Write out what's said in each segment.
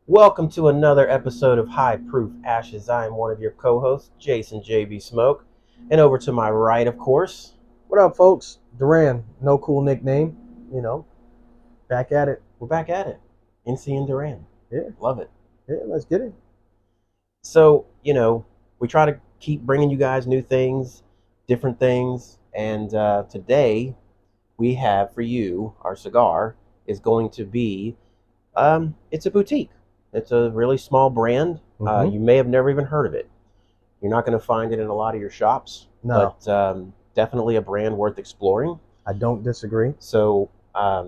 Welcome to another episode of High Proof Ashes. I am one of your co-hosts, Jason JB Smoke. And over to my right, of course, What up, folks? Duran, no cool nickname, you know, back at it. we're back at it. NC and Duran. Yeah, Love it. yeah, let's get it. So, we try to keep bringing you guys new things, different things. And today we have for you, our cigar is going to be, it's a boutique. It's a really small brand. You may have never even heard of it. You're not going to find it in a lot of your shops, No, but definitely a brand worth exploring. I don't disagree. So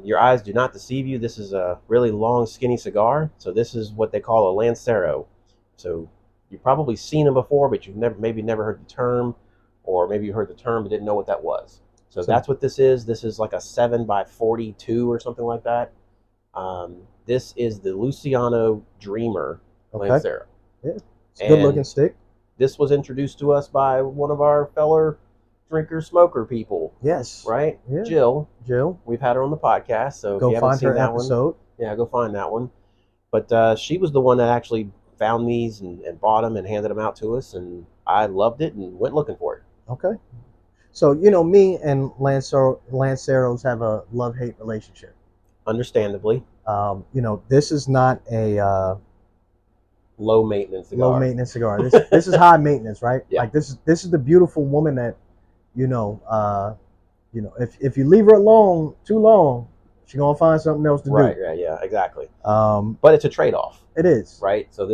your eyes do not deceive you. This is a really long, skinny cigar. So this is what they call a lancero. So you've probably seen them before, but you've never heard the term, or maybe you heard the term but didn't know what that was. So that's what this is. This is like a 7x42 or something like that. This is the Luciano Dreamer Lancero. Yeah, it's a good looking stick. This was introduced to us by one of our fellow drinker smoker people. Yes. Right? Yeah. Jill. Jill. We've had her on the podcast, so Go if you haven't find seen her that episode. one, go find that one. But she was the one that actually found these and bought them and handed them out to us, and I loved it and went looking for it. Okay. So, me and Lanceros have a love-hate relationship. Understandably. This is not a low maintenance cigar. Low maintenance cigar. This is high maintenance, right? Yeah. Like this is the beautiful woman that, if you leave her alone too long, she's gonna find something else to do. Right, yeah, exactly. But it's a trade-off. It is. Right? So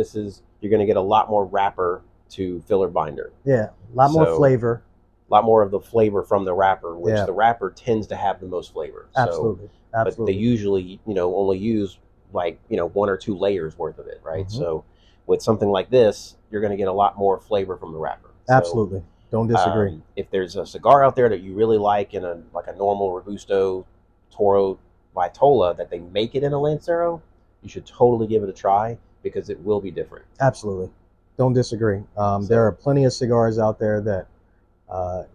you're gonna get a lot more wrapper to filler binder. Yeah. A lot more flavor. A lot more of the flavor from the wrapper, which the wrapper tends to have the most flavor. Absolutely. But they usually, only use like, 1 or 2 layers worth of it, right? Mm-hmm. So with something like this, you're going to get a lot more flavor from the wrapper. Absolutely. Don't disagree. If there's a cigar out there that you really like in a normal Robusto, Toro, Vitola that they make it in a Lancero, you should totally give it a try because it will be different. Absolutely. Don't disagree. There are plenty of cigars out there that,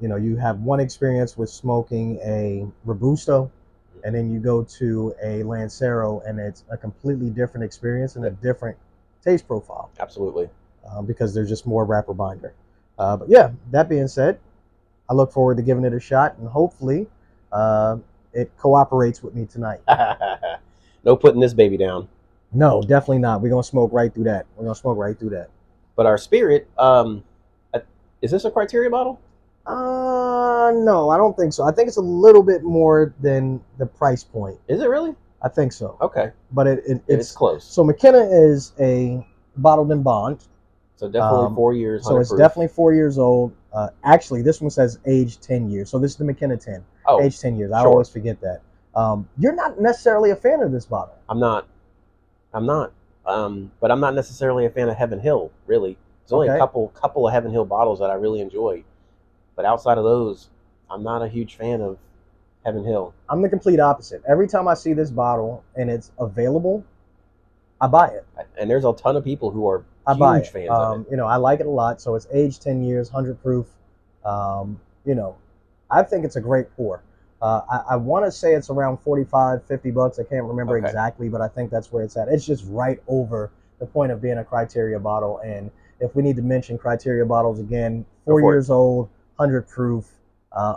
you have one experience with smoking a Robusto, and then you go to a Lancero, and it's a completely different experience and a different taste profile. Absolutely. Because there's just more wrapper binder. But yeah, that being said, I look forward to giving it a shot, and hopefully it cooperates with me tonight. No putting this baby down. No, definitely not. We're going to smoke right through that. But our spirit, is this a criteria bottle? No, I don't think so. I think it's a little bit more than the price point. Is it really? I think so. Okay. But it's close. So McKenna is a bottled in bond. So definitely 4 years. So it's definitely 4 years old. Actually, this one says age 10 years. So this is the McKenna 10. Oh, age 10 years. I always forget that. You're not necessarily a fan of this bottle. I'm not. But I'm not necessarily a fan of Heaven Hill, really. There's only a couple of Heaven Hill bottles that I really enjoy. But outside of those, I'm not a huge fan of Heaven Hill. I'm the complete opposite. Every time I see this bottle and it's available, I buy it. And there's a ton of people who are huge fans of it. I like it a lot. So it's aged 10 years, 100 proof. I think it's a great pour. I want to say it's around $45, $50. I can't remember exactly, but I think that's where it's at. It's just right over the point of being a criteria bottle. And if we need to mention criteria bottles again, 4 years old, 100 proof,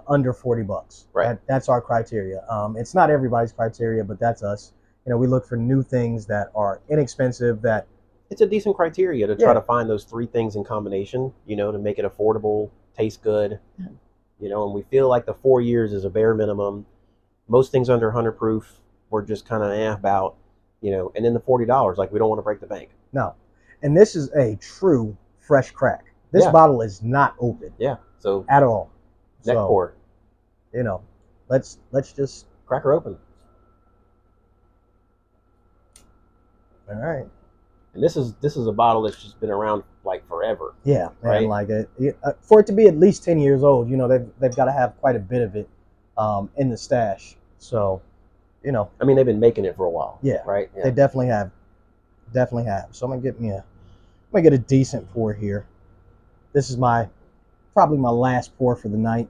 under $40. Right. That's our criteria. It's not everybody's criteria, but that's us. We look for new things that are inexpensive. That it's a decent criteria to try to find those 3 things in combination. To make it affordable, taste good. And we feel like the 4 years is a bare minimum. Most things under 100 proof, we're just kind of about. And then the $40, like we don't want to break the bank. No, and this is a true fresh crack. This bottle is not open. Yeah. So at all. Neck pour. Let's just crack her open. All right. And this is a bottle that's just been around like forever. Yeah, right. And like for it to be at least 10 years old, they've got to have quite a bit of it in the stash. So, I mean, they've been making it for a while. Yeah. Right. Yeah. They definitely have. So I'm gonna get a decent pour here. This is probably my last pour for the night.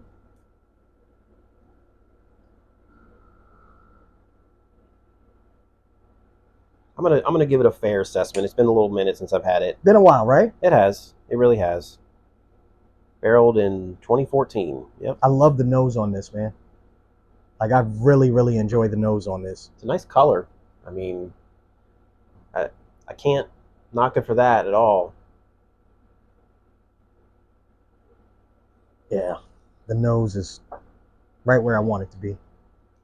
I'm I'm gonna give it a fair assessment. It's been a little minute since I've had it. Been a while, right? It has. It really has. Barreled in 2014. Yep. I love the nose on this, man. Like, I really, really enjoy the nose on this. It's a nice color. I mean, I can't knock it for that at all. Yeah, the nose is right where I want it to be.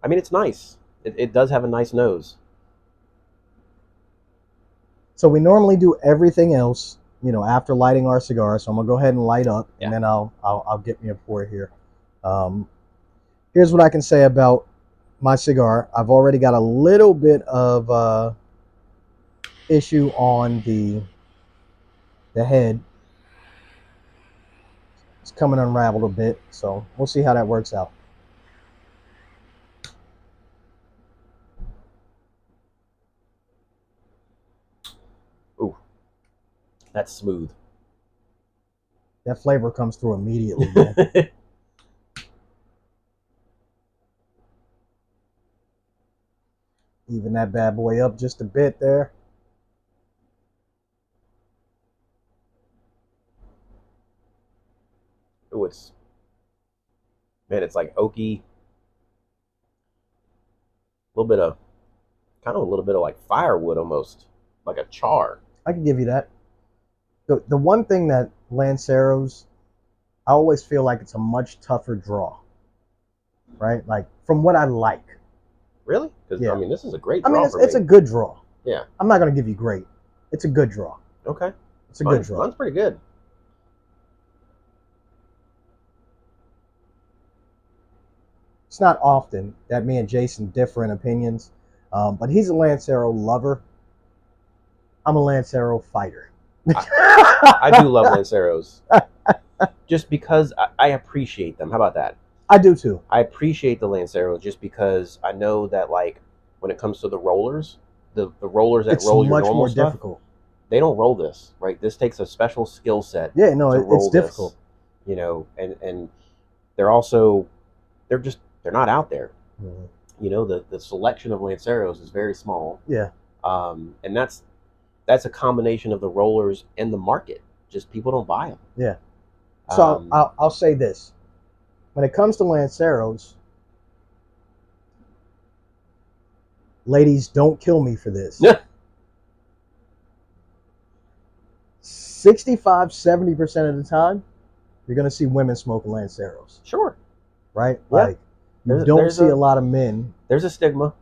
I mean, it's nice. It does have a nice nose. So we normally do everything else, you know, after lighting our cigar. So I'm gonna go ahead and light up, and then I'll get me a pour here. Here's what I can say about my cigar. I've already got a little bit of issue on the head. It's coming unraveled a bit, so we'll see how that works out. Ooh, that's smooth. That flavor comes through immediately, man. Even that bad boy up just a bit there. Ooh, it's like oaky. A little bit of like firewood almost, like a char. I can give you that. The one thing that Lanceros, I always feel like it's a much tougher draw, right? Like, from what I like. Really? Because Yeah. I mean, this is a great draw. I mean, for it's me. a good draw. Yeah. I'm not gonna give you great. It's a good draw. Okay. It's a good draw. Mine's pretty good. It's not often that me and Jason differ in opinions, but he's a Lancero lover. I'm a Lancero fighter. I do love Lanceros, just because I appreciate them. How about that? I do too. I appreciate the Lancero just because I know that, like, when it comes to the rollers, the rollers that It's roll your much normal more stuff, difficult. they don't roll this, right? This takes a special skill set. Yeah, no, to roll it's difficult. This, you know, and they're also they're not out there. Mm-hmm. You know, the selection of Lanceros is very small. Yeah. And that's a combination of the rollers and the market. Just people don't buy them. Yeah. So I'll say this: when it comes to Lanceros, ladies, don't kill me for this. 65-70% of the time, you're gonna see women smoking Lanceros. Sure. Right? Yeah. Like, you don't see a lot of men. There's a stigma.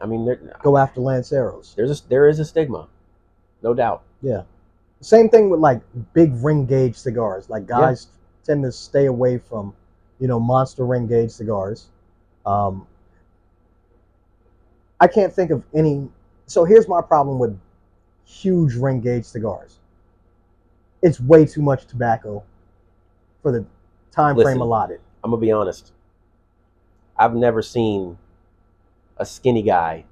I mean, go after Lanceros. There is a stigma, no doubt. Yeah. Same thing with like big ring gauge cigars. Like, guys tend to stay away from, you know, monster ring gauge cigars. I can't think of any. So here's my problem with huge ring gauge cigars. It's way too much tobacco for the time frame allotted. I'm gonna be honest. I've never seen a skinny guy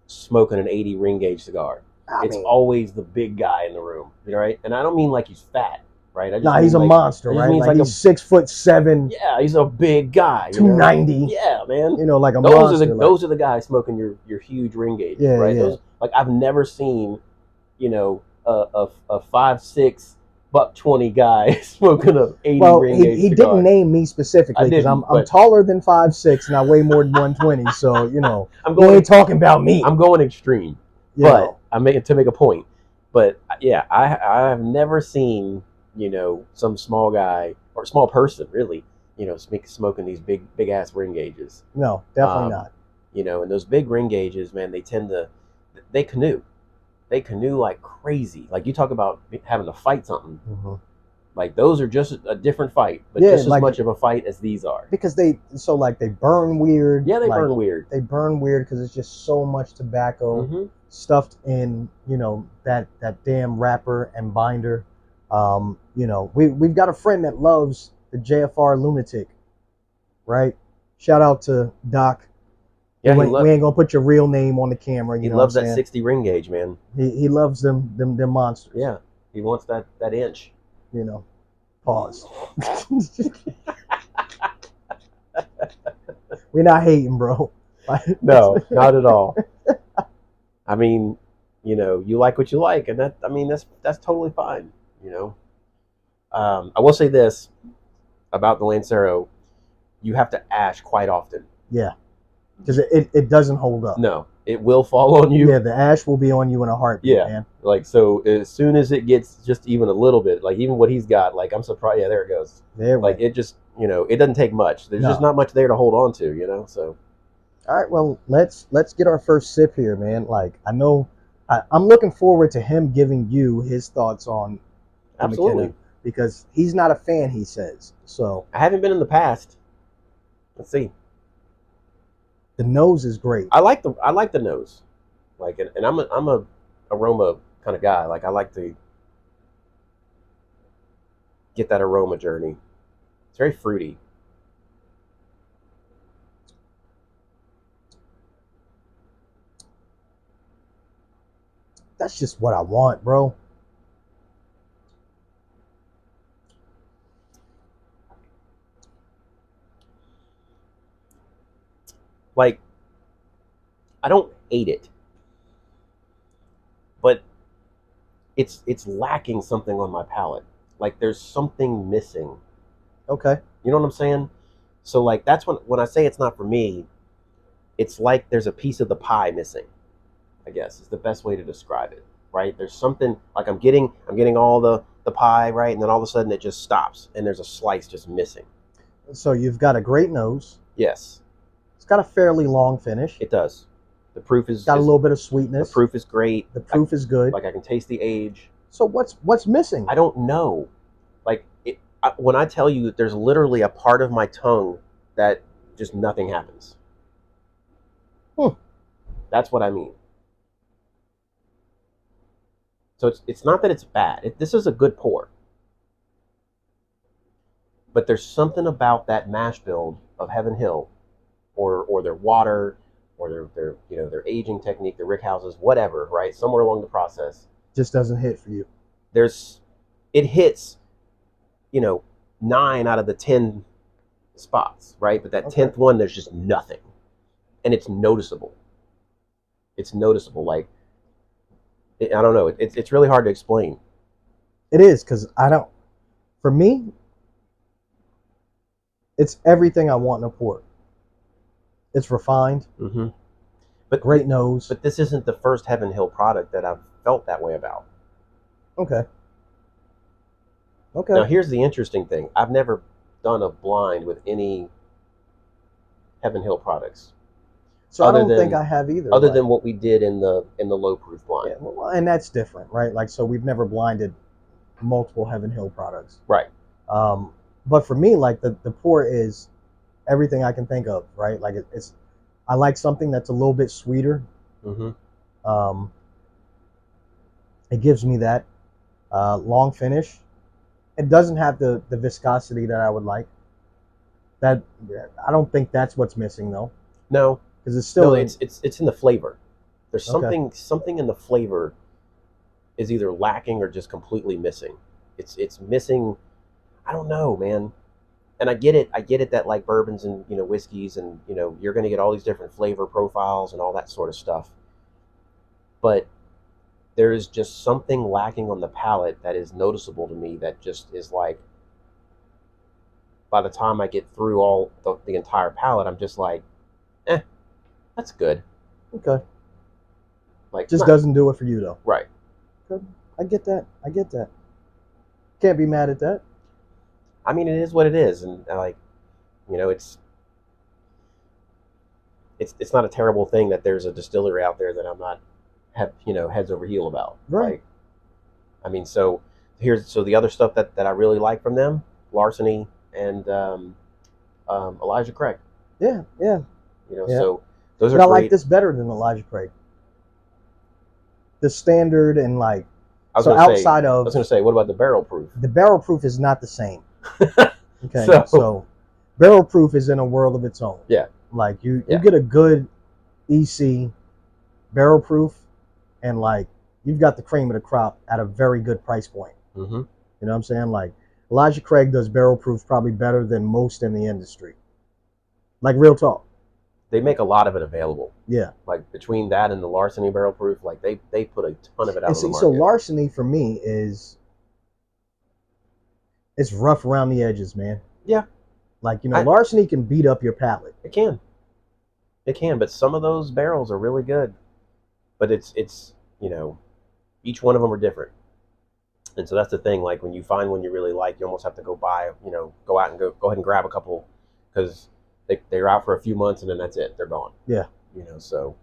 smoking an 80 ring gauge cigar. It's always the big guy in the room, right? And I don't mean like he's fat, right? He's a monster, right? Like, he's 6'7". Yeah, he's a big guy. 290. Yeah, man. You know, like a monster. Those are the guys smoking your huge ring gauge, right? Yeah. Those, like, I've never seen, you know, a 5'6" $120 guy smoking a 80 ring gauge he cigar. didn't name me specifically because I'm taller than 5'6" and I weigh more than 120. So, you know, we ain't talking about me. I'm going extreme, but I'm making to make a point. But yeah, I have never seen, you know, some small guy or small person really, you know, smoking these big ass ring gauges. No, definitely not. You know, and those big ring gauges, man, they canoe. They canoe like crazy. Like, you talk about having to fight something. Mm-hmm. Like, those are just a different fight, but just as much of a fight as these are. Because they burn weird. Yeah, they burn weird. They burn weird because it's just so much tobacco stuffed in, you know, that damn wrapper and binder. You know, we've got a friend that loves the JFR Lunatic, right? Shout out to Doc. Yeah, we ain't gonna put your real name on the camera. He loves that 60 ring gauge, man. He loves them monsters. Yeah, he wants that inch. You know, pause. We're not hating, bro. No, not at all. I mean, you like what you like, and that, I mean, that's totally fine. I will say this about the Lancero: you have to ash quite often. Yeah, because it doesn't hold up. No, it will fall on you. Yeah, the ash will be on you in a heartbeat, man. Like, so as soon as it gets just even a little bit, like even what he's got, like, I'm surprised. Yeah, there it goes. There, like it just, it doesn't take much. There's just not much there to hold on to. So. All right, well, let's get our first sip here, man. Like, I know, I'm looking forward to him giving you his thoughts on Absolutely. McKenna, because he's not a fan, he says. So I haven't been in the past. Let's see. The nose is great. I like the nose, like, and I'm a aroma kind of guy. Like, I like to get that aroma journey. It's very fruity. That's just what I want, bro. Like, I don't hate it, but it's lacking something on my palate. Like, there's something missing. Okay. You know what I'm saying? So, like, that's when I say it's not for me, it's like there's a piece of the pie missing, I guess is the best way to describe it. Right? There's something, like, I'm getting all the pie, right? And then all of a sudden it just stops and there's a slice just missing. So you've got a great nose. Yes. It's got a fairly long finish. It does. The proof is got a little bit of sweetness. The proof is great. The proof is good. Like, I can taste the age. So what's missing? I don't know. Like, when I tell you that there's literally a part of my tongue that just nothing happens. That's what I mean. So it's not that it's bad. This is a good pour. But there's something about that mash build of Heaven Hill, or their water, or their aging technique, the rick houses, whatever, right? Somewhere along the process, just doesn't hit for you. It hits, 9 out of the 10 spots, right? But that 10th one, there's just nothing, and it's noticeable. It's noticeable. Like, I don't know. It's really hard to explain. It is, because for me, it's everything I want in a port. It's refined. Mm-hmm. But great nose. But this isn't the first Heaven Hill product that I've felt that way about. Okay. Now, here's the interesting thing. I've never done a blind with any Heaven Hill products. So I don't think I have either. Other than what we did in the low proof blind. Yeah, well, and that's different, right? Like, so we've never blinded multiple Heaven Hill products. Right. But for me, like, the pour is everything I can think of, right? Like, I like something that's a little bit sweeter. Mm-hmm. It gives me that long finish. It doesn't have the viscosity that I would like. That, I don't think that's what's missing, though. No, because it's still it's in the flavor. There's something in the flavor is either lacking or just completely missing. It's missing. I don't know, man. And I get it that, like, bourbons and whiskeys and you're going to get all these different flavor profiles and all that sort of stuff. But there is just something lacking on the palate that is noticeable to me, that just is like, by the time I get through all the entire palate, I'm just like, that's good. Okay. Like, just doesn't do it for you, though. Right. Good. I get that. Can't be mad at that. I mean, it is what it is, and like, it's not a terrible thing that there's a distillery out there that I'm not heads over heel about. Right. Like, I mean, so the other stuff that I really like from them: Larceny and Elijah Craig. Yeah. So those are great. I like this better than Elijah Craig. The standard and, like, I was going to say, what about the barrel proof? The barrel proof is not the same. Okay, so barrel proof is in a world of its own. Yeah. Like, you get a good EC barrel proof, and, like, you've got the cream of the crop at a very good price point. Mm-hmm. You know what I'm saying? Like, Elijah Craig does barrel proof probably better than most in the industry. Like, real talk. they make a lot of it available. Yeah. Like between that and the Larceny barrel proof, like they put a ton of it out And on the see, market. so Larceny for me is it's rough around the edges, man. Yeah. Like, Larceny can beat up your palate. It can. It can, but some of those barrels are really good. But it's each one of them are different. And so that's the thing. Like when you find one you really like, you almost have to go buy, go out and go ahead and grab a couple, because they're out for a few months and then that's it. They're gone. Yeah. So.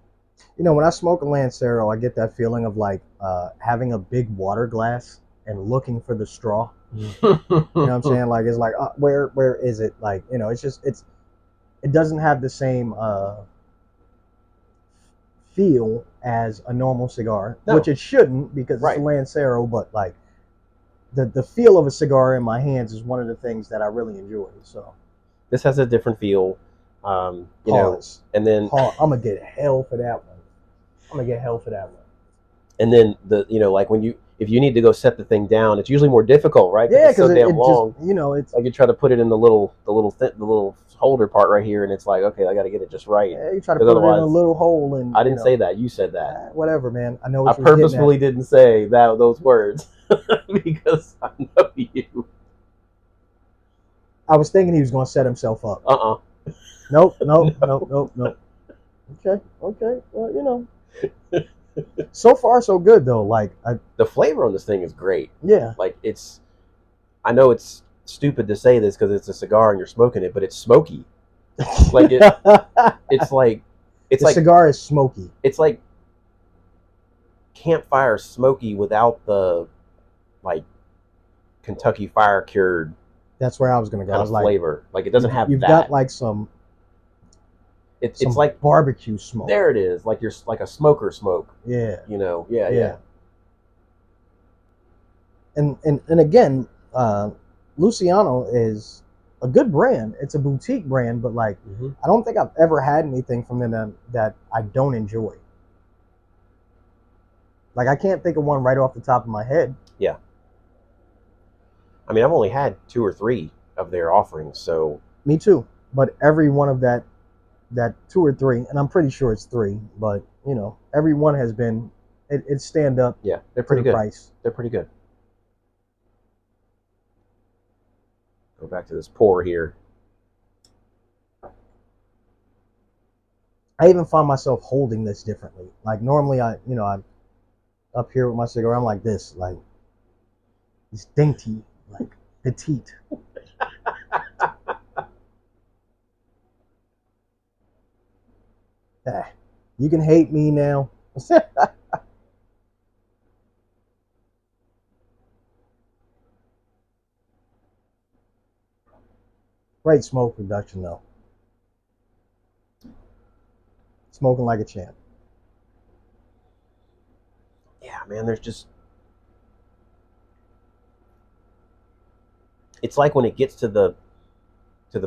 When I smoke a Lancero, I get that feeling of like having a big water glass and looking for the straw. You know what I'm saying? Like it's like where is it? Like it doesn't have the same feel as a normal cigar, no. Which it shouldn't, because it's a Lancero. But like the feel of a cigar in my hands is one of the things that I really enjoy. So this has a different feel. Pause. And then I'm gonna get hell for that one. And then like if you need to go set the thing down, it's usually more difficult, right? Yeah, because it's so damn long. Just, it's like you try to put it in the little holder part right here, and it's like, okay, I got to get it just right. Yeah, you try to put it in a little hole, and I didn't say that. You said that. Whatever, man. I know. What I purposefully didn't say those words because I know you. I was thinking he was going to set himself up. Nope. Okay. Well, so far so good though. Like the flavor on this thing is great. Yeah. Like I know it's stupid to say this because it's a cigar and you're smoking it, but it's smoky. Like it's like the cigar is smoky. It's like campfire smoky without the like Kentucky fire cured. That's where I was going to go. Kind of flavor. Like it doesn't have you've that. Got like some. It's like barbecue smoke. There it is. Like you're like a smoker smoke. Yeah. Yeah. And again, Luciano is a good brand. It's a boutique brand, but like I don't think I've ever had anything from them that I don't enjoy. Like I can't think of one right off the top of my head. Yeah. I mean, I've only had 2 or 3 of their offerings, so. Me too. But every one of that 2 or 3, and I'm pretty sure it's 3, but every one has been it stand up. Yeah, they're pretty good. Price. They're pretty good. Go back to this pour here. I even find myself holding this differently. Like normally I'm up here with my cigar, I'm like this, like it's dainty, like petite. You can hate me now. Great smoke reduction though. Smoking like a champ. Yeah, man, there's just. It's like when it gets to the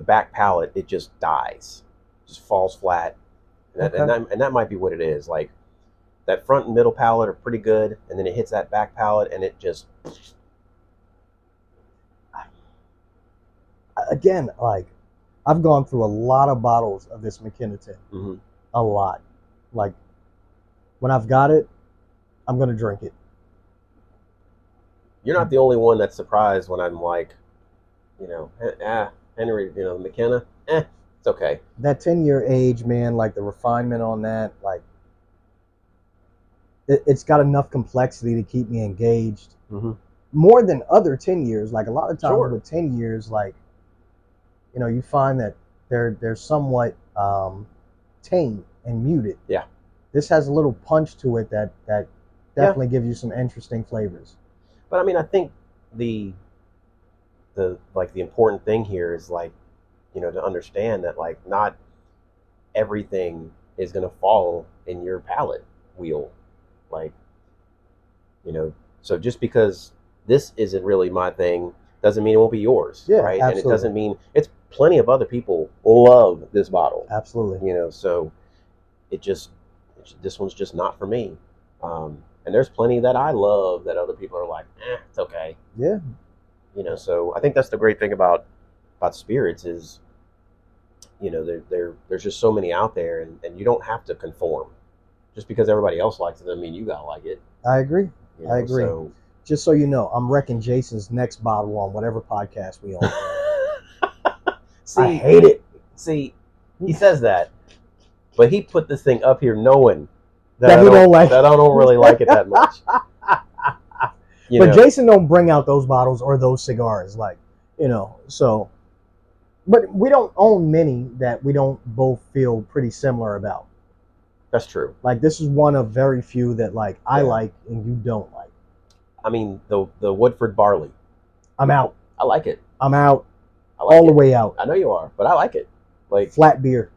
back palate, it just dies, just falls flat. And that might be what it is. Like that front and middle palate are pretty good, and then it hits that back palate, and it just. Again, like I've gone through a lot of bottles of this McKenna tin. A lot. Like when I've got it, I'm gonna drink it. You're not the only one that's surprised when I'm like, Henry, McKenna, it's okay. That 10-year age, man, like the refinement on that, like it's got enough complexity to keep me engaged. More than other 10 years. Like a lot of times with 10 years, like, you find that they're somewhat tame and muted. Yeah. This has a little punch to it that definitely gives you some interesting flavors. But I mean, I think the important thing here is like, to understand that like not everything is going to fall in your palate wheel. Like, so just because this isn't really my thing doesn't mean it won't be yours. Yeah, right. Absolutely. And it doesn't mean it's plenty of other people love this bottle. Absolutely. So this one's just not for me. And there's plenty that I love that other people are like, it's okay. Yeah. So I think that's the great thing about spirits is you know, there's just so many out there, and you don't have to conform. Just because everybody else likes it doesn't mean you gotta like it. I agree. You I know, agree. so Just so you know, I'm wrecking Jason's next bottle on whatever podcast we on. see, I hate it. See, he says that, but he put this thing up here knowing That he don't like that I don't really like it that much. You But know? Jason don't bring out those bottles or those cigars, like, you know. So, but we don't own many that we don't both feel pretty similar about. That's true. Like, this is one of very few that like I Yeah. like and you don't like. I mean, the Woodford barley. I'm out. I like it. I'm out. I like all it. the way out. I know you are, but I like it. Like flat beer.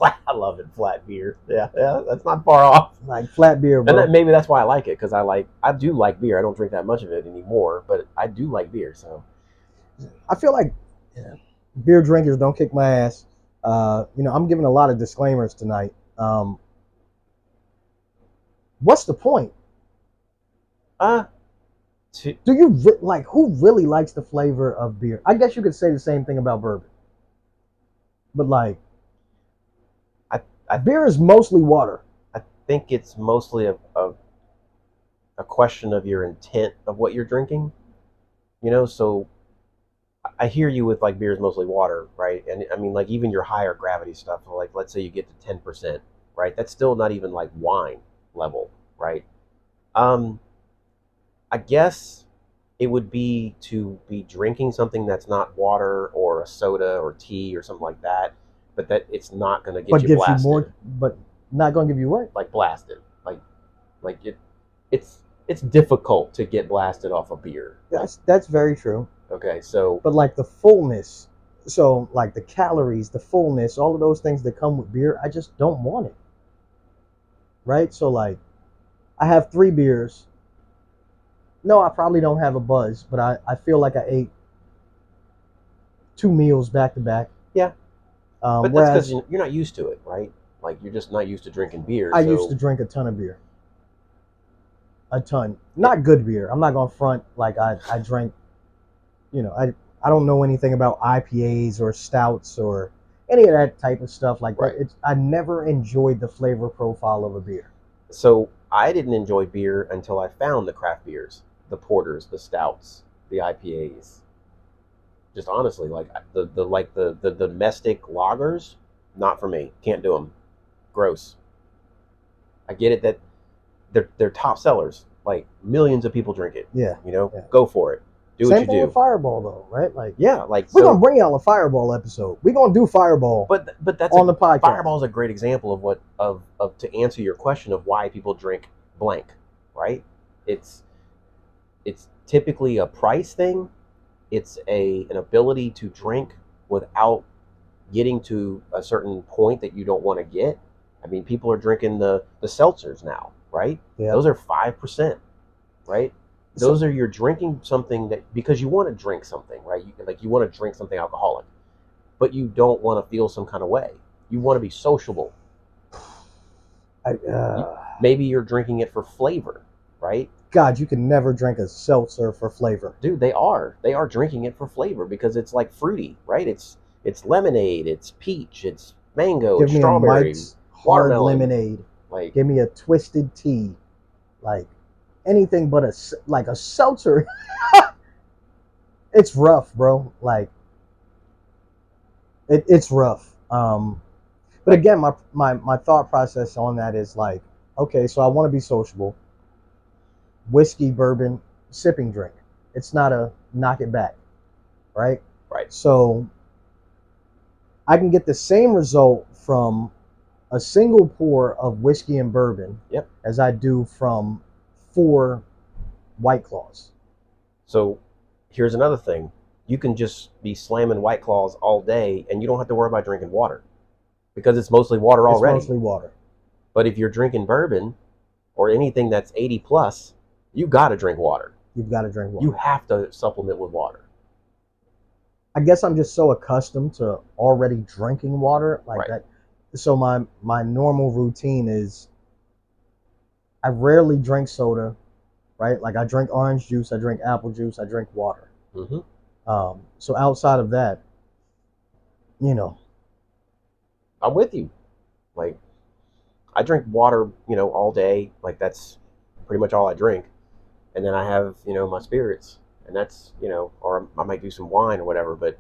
I love it. Flat beer. Yeah, that's not far off. Like flat beer, bro. And maybe that's why I like it, because I do like beer. I don't drink that much of it anymore, but I do like beer. So I feel like beer drinkers don't kick my ass. You know, I'm giving a lot of disclaimers tonight. What's the point? Do you like, who really likes the flavor of beer? I guess you could say the same thing about bourbon, but like, beer is mostly water. I think it's mostly a question of your intent of what you're drinking. You know, so I hear you with like beer is mostly water, right? And I mean, like even your higher gravity stuff, like let's say you get to 10%, right? That's still not even like wine level, right? I guess it would be to be drinking something that's not water or a soda or tea or something like that, but that it's not going to get you blasted. But not going to give you what? Like blasted. Like it's difficult to get blasted off a beer. That's very true. Okay, so but like the fullness, so like the calories, the fullness, all of those things that come with beer, I just don't want it. Right? So like, I have 3 beers. No, I probably don't have a buzz, but I feel like I ate 2 meals back to back. Yeah. But that's because you're not used to it, right? Like you're just not used to drinking beer. I used to drink a ton of beer. A ton. Not good beer. I'm not going to front like I drank, you know, I don't know anything about IPAs or stouts or any of that type of stuff like right. that. I never enjoyed the flavor profile of a beer. So I didn't enjoy beer until I found the craft beers, the porters, the stouts, the IPAs. Just honestly, like the domestic lagers, not for me. Can't do them. Gross. I get it that they're top sellers. Like millions of people drink it. Yeah. You know, yeah. Go for it. Do Same what you thing do. With Fireball though, right? Like we're gonna bring y'all a Fireball episode. We're gonna do Fireball. But that's on the podcast. Fireball is a great example of what of to answer your question of why people drink blank, right? It's typically a price thing. It's an ability to drink without getting to a certain point that you don't want to get. I mean, people are drinking the seltzers now, right? Yeah. Those are 5%, right? Those are you're drinking something that because you want to drink something, right? You want to drink something alcoholic, but you don't want to feel some kind of way. You want to be sociable. Maybe you're drinking it for flavor, right? God, you can never drink a seltzer for flavor. Dude, they are drinking it for flavor because it's like fruity, right? It's lemonade, it's peach, it's mango, it's strawberry, Mike's hard lemonade. Like, give me a twisted tea, like anything but a seltzer. It's rough, bro. Like it's rough. But again, my thought process on that is like, okay, so I want to be sociable. Whiskey, bourbon, sipping drink. It's not a knock it back, right? Right. So I can get the same result from a single pour of whiskey and bourbon as I do from 4 White Claws. So here's another thing. You can just be slamming White Claws all day and you don't have to worry about drinking water because it's mostly water already. It's mostly water. But if you're drinking bourbon or anything that's 80 plus, you got to drink water. You've got to drink water. You have to supplement with water. I guess I'm just so accustomed to already drinking water like that. So my normal routine is I rarely drink soda, right? Like I drink orange juice, I drink apple juice, I drink water. Mm-hmm. So outside of that, you know, I'm with you. Like, I drink water, all day. Like, that's pretty much all I drink. And then I have, my spirits, and that's, or I might do some wine or whatever. But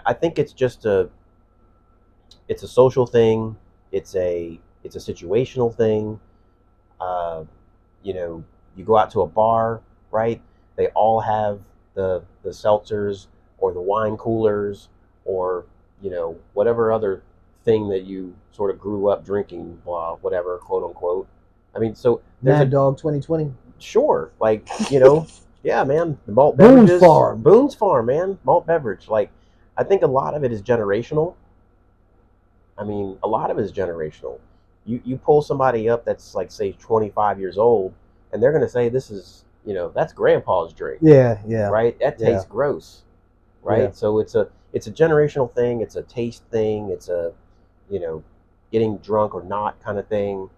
I think it's a social thing. It's a situational thing. Uh, you go out to a bar, right? They all have the seltzers or the wine coolers or whatever other thing that you sort of grew up drinking, blah, whatever, quote unquote. I mean, so there's Mad Dog 2020. Sure, like yeah, man, the malt Boone's beverages, Farm. Boone's Farm, man, malt beverage. Like, I think a lot of it is generational. I mean, a lot of it is generational. You pull somebody up that's like, say, 25 years old, and they're gonna say this is that's grandpa's drink. Yeah, yeah. Right? That tastes gross. Right? Yeah. So it's a generational thing, it's a taste thing, it's a getting drunk or not kind of thing.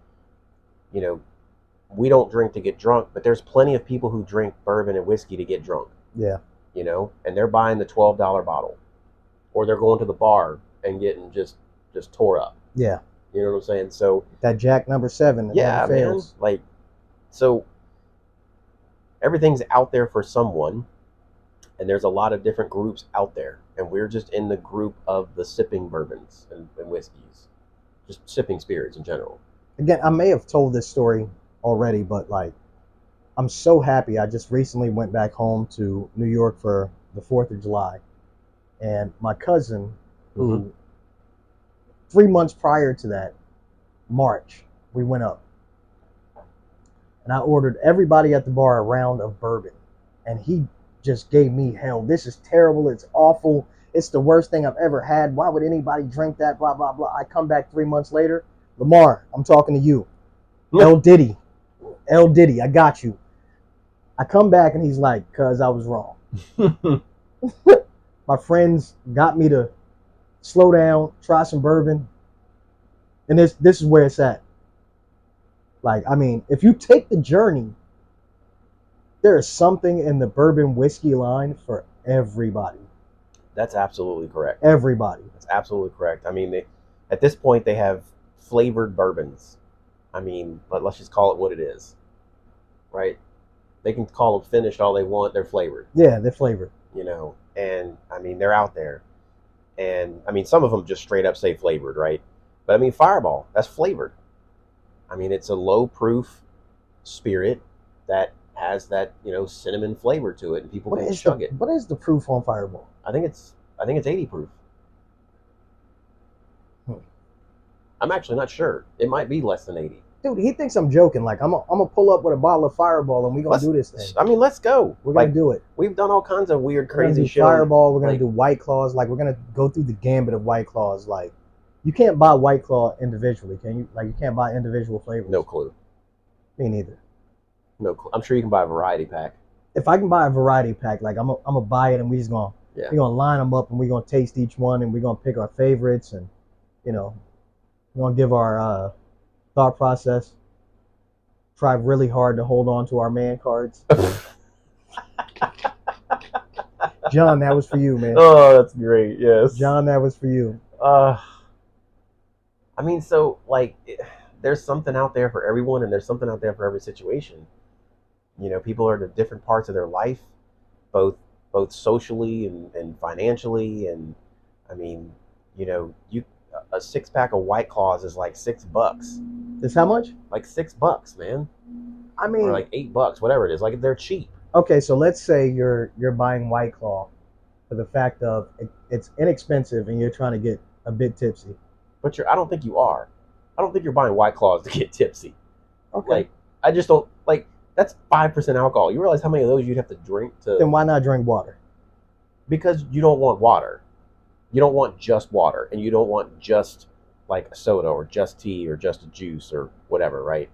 We don't drink to get drunk, but there's plenty of people who drink bourbon and whiskey to get drunk. Yeah. And they're buying the $12 bottle, or they're going to the bar and getting just tore up. Yeah. You know what I'm saying? So that Jack number 7. Yeah, man. Like, so everything's out there for someone, and there's a lot of different groups out there, and we're just in the group of the sipping bourbons and whiskeys, just sipping spirits in general. Again, I may have told this story already, but like, I'm so happy. I just recently went back home to New York for the 4th of July, and my cousin, who 3 months prior to that, March, we went up, and I ordered everybody at the bar a round of bourbon, and he just gave me hell. This is terrible. It's awful. It's the worst thing I've ever had. Why would anybody drink that? Blah, blah, blah. I come back 3 months later. Lamar, I'm talking to you. L. Diddy, I got you. I come back and he's like, cuz I was wrong. My friends got me to slow down, try some bourbon. And this is where it's at. Like, I mean, if you take the journey, there is something in the bourbon whiskey line for everybody. That's absolutely correct. Everybody. That's absolutely correct. I mean, at this point, they have flavored bourbons. I mean, but let's just call it what it is, right? They can call them finished all they want. They're flavored. Yeah, they're flavored. And I mean, they're out there. And I mean, some of them just straight up say flavored, right? But I mean, Fireball, that's flavored. I mean, it's a low proof spirit that has that, cinnamon flavor to it, and people can chug it. What is the proof on Fireball? I think it's 80 proof. I'm actually not sure. It might be less than 80. Dude, he thinks I'm joking. Like, I'm gonna pull up with a bottle of Fireball and we're gonna do this thing. I mean, let's go. We're gonna do it. We've done all kinds of weird, crazy shit. Fireball. We're gonna do White Claws. Like, we're gonna go through the gambit of White Claws. Like, you can't buy White Claw individually, can you? Like, you can't buy individual flavors. No clue. Me neither. No clue. I'm sure you can buy a variety pack. If I can buy a variety pack, like, I'm gonna buy it, and we're gonna line them up, and we're gonna taste each one, and we're gonna pick our favorites, and we're gonna give our thought process. Try really hard to hold on to our man cards. John, that was for you, man. Oh, that's great. Yes. John, that was for you. I mean, so, like, there's something out there for everyone, and there's something out there for every situation. People are at different parts of their life, both socially and financially, and I mean, a 6-pack of White Claws is like $6. It's how much? Like $6, man. I mean, or like $8, whatever it is. Like, they're cheap. Okay, so let's say you're buying White Claw for the fact of it's inexpensive and you're trying to get a bit tipsy. But I don't think you are. I don't think you're buying White Claws to get tipsy. Okay. Like, I just don't, like, that's 5% alcohol. You realize how many of those you'd have to drink to... Then why not drink water? Because you don't want water. You don't want just water, and you don't want just, like, a soda or just tea or just a juice or whatever, right?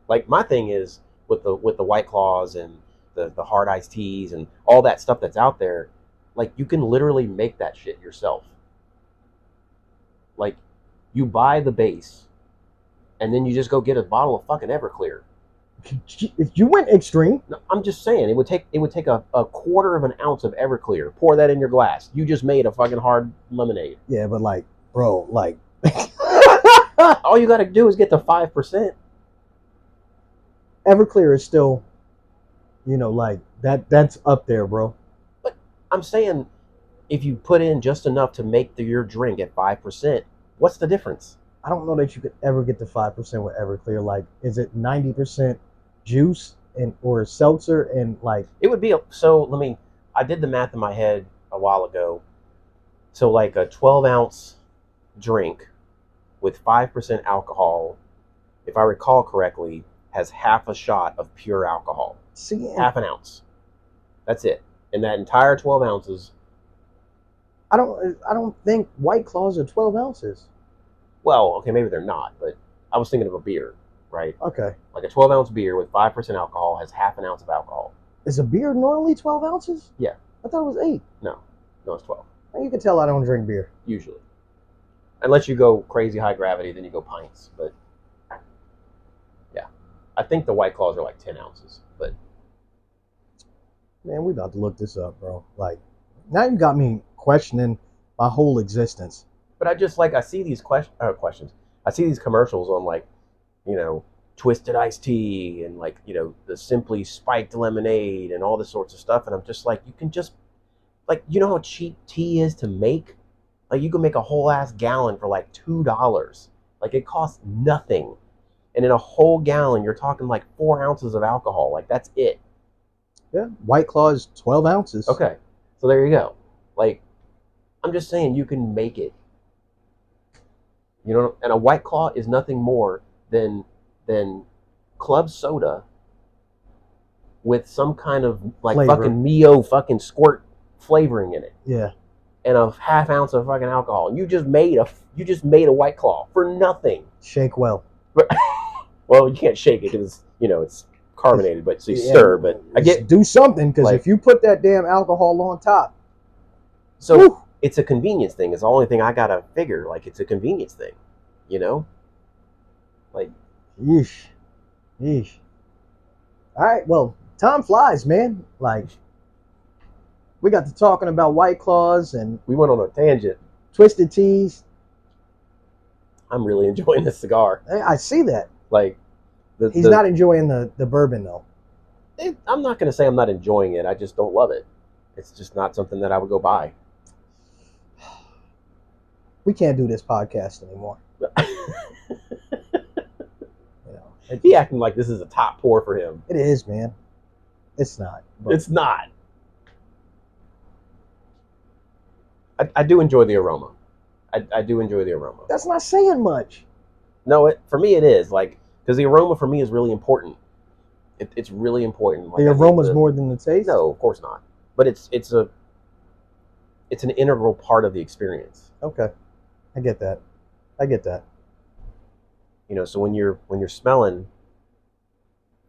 Like, my thing is with the White Claws and the hard iced teas and all that stuff that's out there, like, you can literally make that shit yourself. Like, you buy the base, and then you just go get a bottle of fucking Everclear. If you went extreme, no, I'm just saying it would take a quarter of an ounce of Everclear. Pour that in your glass. You just made a fucking hard lemonade. Yeah, but like, bro, like All you got to do is get to 5%. Everclear is still, like that's up there, bro. But I'm saying, if you put in just enough to make your drink at 5%, what's the difference? I don't know that you could ever get to 5% with Everclear. Like, is it 90% juice or seltzer and like? It would be I did the math in my head a while ago. So like a 12-ounce drink with 5% alcohol, if I recall correctly, has half a shot of pure alcohol. See, half an ounce. That's it. And that entire 12 ounces. I don't think White Claws are 12 ounces. Well, okay, maybe they're not, but I was thinking of a beer, right? Okay. Like a 12-ounce beer with 5% alcohol has half an ounce of alcohol. Is a beer normally 12 ounces? Yeah. I thought it was 8. No, it's 12. You can tell I don't drink beer. Usually. Unless you go crazy high gravity, then you go pints. But yeah, I think the White Claws are like 10 ounces. But man, we about to look this up, bro. Like, now you got me questioning my whole existence. But I see these questions. I see these commercials on like, twisted iced tea and like, the simply spiked lemonade and all this sorts of stuff. And I'm just like, you can just, like, you know how cheap tea is to make? Like, you can make a whole ass gallon for like $2. Like, it costs nothing. And in a whole gallon, you're talking like 4 ounces of alcohol. Like, that's it. Yeah, White Claw is 12 ounces. Okay, so there you go. Like, I'm just saying, you can make it. And a White Claw is nothing more than club soda with some kind of like flavor. Fucking Mio fucking squirt flavoring in it. Yeah. And a half ounce of fucking alcohol. And you just made a White Claw for nothing. Shake well. Well, you can't shake it because it's carbonated, but so you stir. But I get do something because if you put that damn alcohol on top, so whew. It's a convenience thing. It's the only thing I gotta figure. Like, it's a convenience thing, like. Yeesh. All right, well, time flies, man. Like, we got to talking about White Claws and we went on a tangent. Twisted Teas. I'm really enjoying this cigar. I see that. Like, he's not enjoying the bourbon though. I'm not going to say I'm not enjoying it. I just don't love it. It's just not something that I would go buy. We can't do this podcast anymore. He acting like this is a top pour for him. It is, man. It's not. It's not. I do enjoy the aroma. I do enjoy the aroma. That's not saying much. No, for me it is. Like, because the aroma for me is really important. It's really important. Like, the aroma's more than the taste? No, of course not. But it's an integral part of the experience. Okay. I get that. So when you're smelling,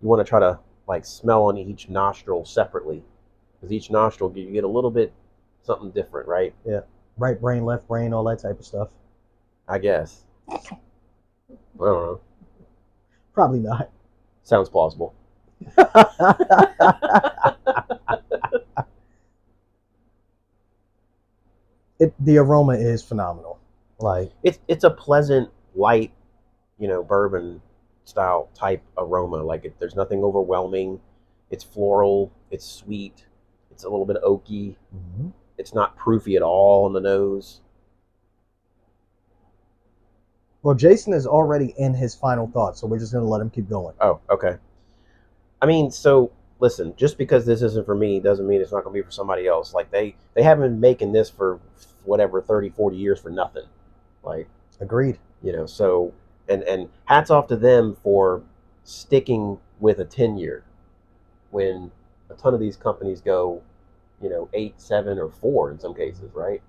you want to try to like smell on each nostril separately, because each nostril you get a little bit something different, right? Yeah. Right brain, left brain, all that type of stuff. I guess. I don't know. Probably not. Sounds plausible. The aroma is phenomenal. Like, it's a pleasant, light, bourbon style type aroma. Like, there's nothing overwhelming. It's floral. It's sweet. It's a little bit oaky. Mm-hmm. It's not proofy at all on the nose. Well, Jason is already in his final thoughts, so we're just going to let him keep going. Oh, okay. I mean, so listen, just because this isn't for me doesn't mean it's not going to be for somebody else. Like, they haven't been making this for whatever 30, 40 years for nothing. Like, agreed. So and hats off to them for sticking with a 10-year when a ton of these companies go 8, 7, or 4 in some cases, right?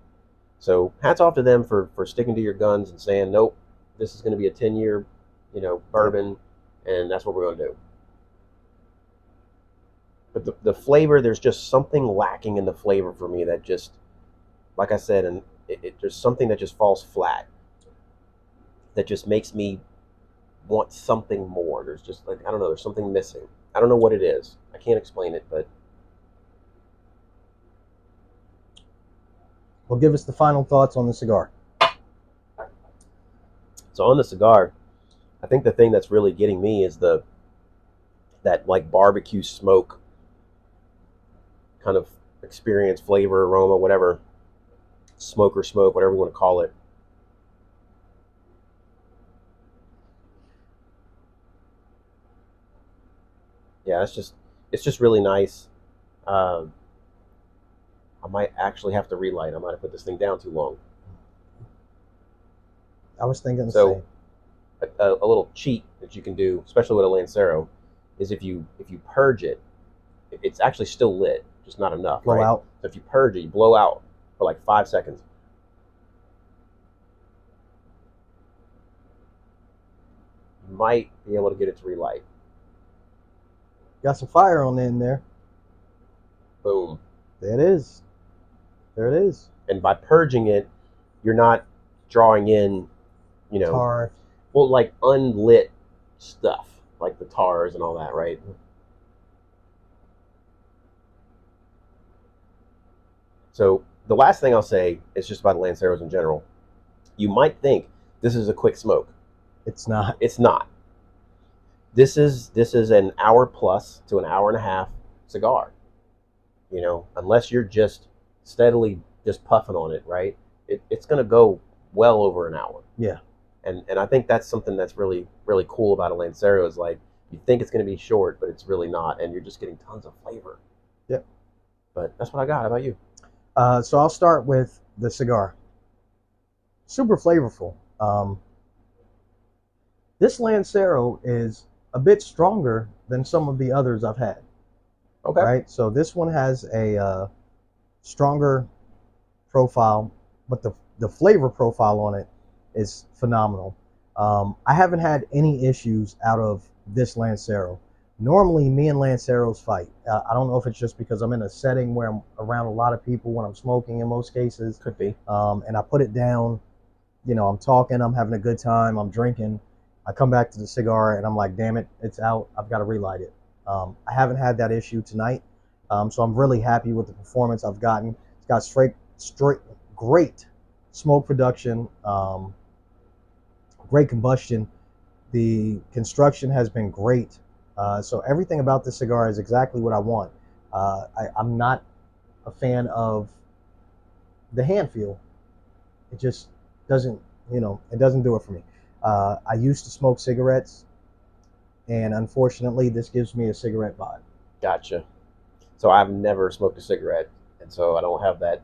So hats off to them for sticking to your guns and saying, nope, this is going to be a 10-year bourbon, and that's what we're going to do. But the flavor, there's just something lacking in the flavor for me that just, like I said, and there's something that just falls flat, that just makes me want something more. There's just, like, I don't know, there's something missing. I don't know what it is. I can't explain it, but. Well, give us the final thoughts on the cigar. So on the cigar, I think the thing that's really getting me is that like barbecue smoke kind of experience, flavor, aroma, whatever, smoker smoke, whatever you want to call it. Yeah, it's just really nice. Um, I might actually have to relight. I might have put this thing down too long. I was thinking the So same. a little cheat that you can do, especially with a Lancero, is if you purge it, it's actually still lit, just not enough, Blow right? out. So if you purge it, you blow out for like 5 seconds. You might be able to get it to relight. Got some fire on in there. Boom. There it is. There it is. And by purging it, you're not drawing in, you know, Tar. well, like unlit stuff, like the tars and all that, right? So the last thing I'll say is just about Lanceros in general. You might think this is a quick smoke. It's not. It's not. This is an hour plus to an hour and a half cigar. You know, unless you're just steadily just puffing on it, right? It's going to go well over an hour. Yeah. And I think that's something that's really really cool about a Lancero is like you think it's going to be short, but it's really not, and you're just getting tons of flavor. Yep. But that's what I got. How about you? So I'll start with the cigar. Super flavorful. This Lancero is a bit stronger than some of the others I've had. Okay. Right. So this one has a stronger profile, but the flavor profile on it is phenomenal. I haven't had any issues out of this Lancero. Normally, me and Lanceros fight. I don't know if it's just because I'm in a setting where I'm around a lot of people when I'm smoking in most cases. Could be. And I put it down. You know, I'm talking, I'm having a good time, I'm drinking. I come back to the cigar and I'm like, damn it, it's out. I've got to relight it. I haven't had that issue tonight. So I'm really happy with the performance I've gotten. It's got straight, great smoke production, great combustion. The construction has been great. So everything about this cigar is exactly what I want. I'm not a fan of the hand feel. It just doesn't, it doesn't do it for me. I used to smoke cigarettes, and unfortunately, this gives me a cigarette vibe. Gotcha. So I've never smoked a cigarette, and so I don't have that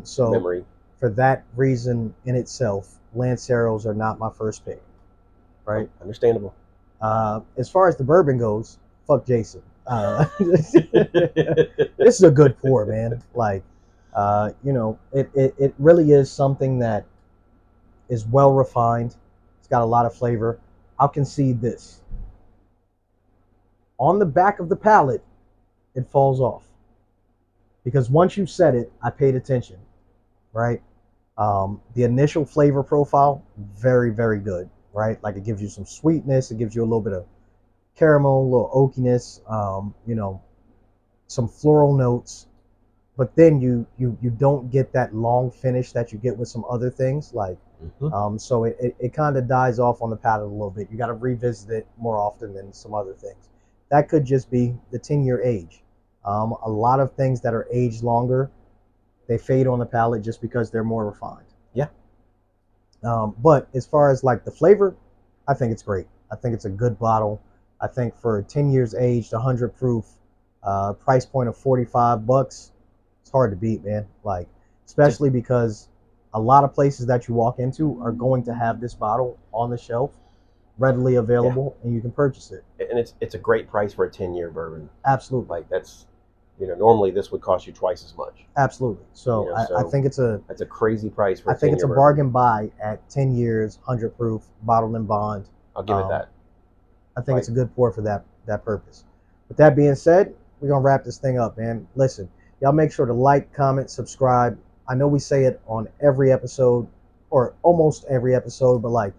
So memory. for that reason in itself, Lanceros are not my first pick, right? Understandable. As far as the bourbon goes, fuck Jason. This is a good pour, man. Like, it really is something that is well refined. It's got a lot of flavor. I'll concede this. On the back of the palate, it falls off. Because once you said it, I paid attention, right? The initial flavor profile, very, very good, right? Like it gives you some sweetness. It gives you a little bit of caramel, a little oakiness, some floral notes. But then you don't get that long finish that you get with some other things. Like, so it kind of dies off on the palate a little bit. You got to revisit it more often than some other things. That could just be the 10-year age. A lot of things that are aged longer, they fade on the palate just because they're more refined. Yeah. But as far as like the flavor, I think it's great. I think it's a good bottle. I think for 10 years aged, 100 proof, price point of $45, it's hard to beat, man. Like, especially because a lot of places that you walk into are going to have this bottle on the shelf, readily available, and you can purchase it. And it's a great price for a 10-year bourbon. Absolutely. Like that's, normally this would cost you twice as much. Absolutely. So, I think it's a crazy price for. I think it's a bargain buy at 10 years, 100 proof, bottled in bond. I'll give it that. I think it's a good pour for that purpose. With that being said, we're gonna wrap this thing up, man. Listen, y'all make sure to like, comment, subscribe. I know we say it on every episode, or almost every episode, but like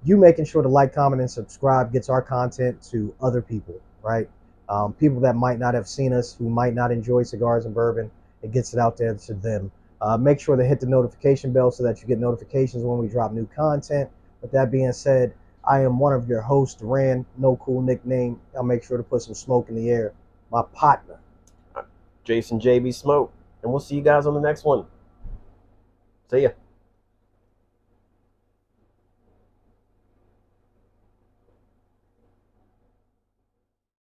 you making sure to like, comment, and subscribe gets our content to other people, right? People that might not have seen us, who might not enjoy cigars and bourbon, it gets it out there to them. Make sure to hit the notification bell so that you get notifications when we drop new content. With that being said, I am one of your hosts, Rand. No cool nickname. I'll make sure to put some smoke in the air. My partner. Jason JB Smoke. And we'll see you guys on the next one. See ya.